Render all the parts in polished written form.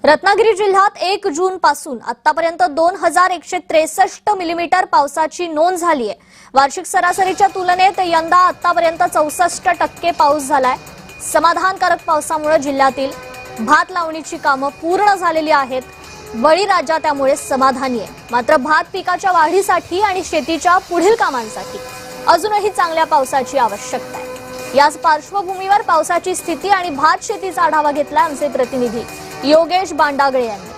रत्नागिरी जिल्ह्यात 1 जून पासून आतापर्यंत 2163 मिलीमीटर पावसाची नोंद झाली आहे। वार्षिक सरासरीच्या तुलनेत यंदा आतापर्यंत 64% पाऊस झालाय। समाधानकारक पावसामुळे जिल्ह्यातील भात लावणीची कामं पूर्ण झालेली आहेत। बळीराजा त्यामुळे समाधानी आहे। मात्र भात पिकाच्या वाढीसाठी आणि शेतीच्या पुढील कामांसाठी अजूनही चांगल्या पावसाची आवश्यकता आहे। याच पार्श्वभूमीवर पावसाची स्थिती आणि भात शेतीचा आढावा घेतला आमचे प्रतिनिधी योगेश बांडागळे यांनी।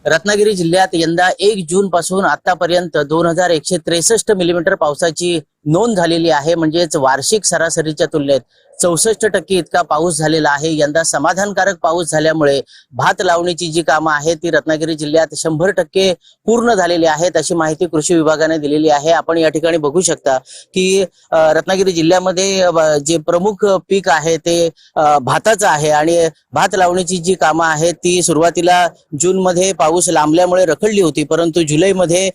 रत्नागिरी जिल्ह्यात यंदा 1 जून पासून आतापर्यंत 2163 मिलीमीटर पावसाची नोंद झालेली आहे। म्हणजेच वार्षिक सरासरीच्या तुलनेत 64% इतका पाऊस झालेला आहे। यंदा समाधानकारक पाऊस झाल्यामुळे भात लावणीची जी कामं आहेत ती रत्नागिरी जिल्ह्यात 100% पूर्ण झालेली आहेत, अशी माहिती कृषी विभागाने दिलेली आहे। आपण या ठिकाणी बघू शकता की रत्नागिरी जिल्ह्यामध्ये जे प्रमुख पीक आहे ते भाताचं आहे आणि भात लावणीची जी कामं आहेत ती सुरुवातीला जून मध्ये पाऊस लांबल्यामुळे रखडली होती, परंतु जुलैमध्ये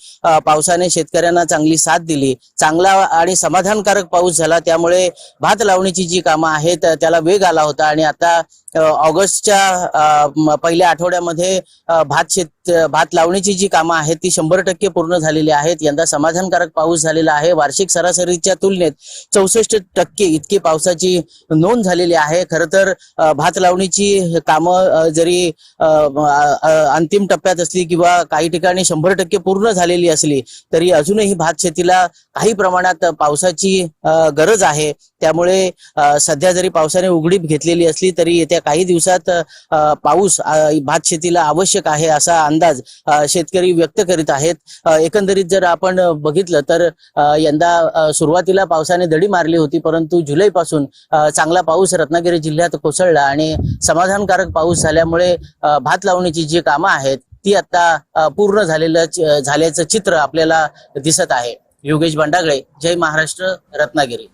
पावसाने शेतकऱ्यांना चांगली साथ दिली। चांगला आणि समाधानकारक पाऊस झाला, त्यामुळे भात लावणीची जी कामं आहेत त्याला वेग आला होता आणि आता ऑगस्टच्या पहिल्या आठवड्यामध्ये भात लावणीची जी कामं आहेत ती 100% पूर्ण झालेली आहेत। यंदा समाधानकारक पाऊस झालेला आहे। वार्षिक सरासरीच्या तुलनेत 64% इतकी पावसाची नोंद झालेली आहे। खरं तर भात लावणीची कामं जरी अंतिम टप्प्यात असली किंवा काही ठिकाणी 100% पूर्ण झालेली असली तरी अजूनही भात शेतीला काही प्रमाणात पावसाची गरज आहे। त्यामुळे सध्या जरी पावसाने उघडीप घेतलेली असली तरी येत्या काही दिवसात पाऊस भात शेतीला आवश्यक आहे असा अंदाज शेतकरी व्यक्त करीत आहेत। एकंदरीत जर आपण बघितलं तर यंदा सुरुवातीला पावसाने दडी मारली होती, परंतु जुलैपासून चांगला पाऊस रत्नागिरी जिल्ह्यात कोसळला आणि समाधानकारक पाऊस झाल्यामुळे भात लावणीची जी कामं आहेत ती आता पूर्ण झाल्याचं चित्र आपल्याला दिसत आहे। योगेश बांडागळे, जय महाराष्ट्र, रत्नागिरी।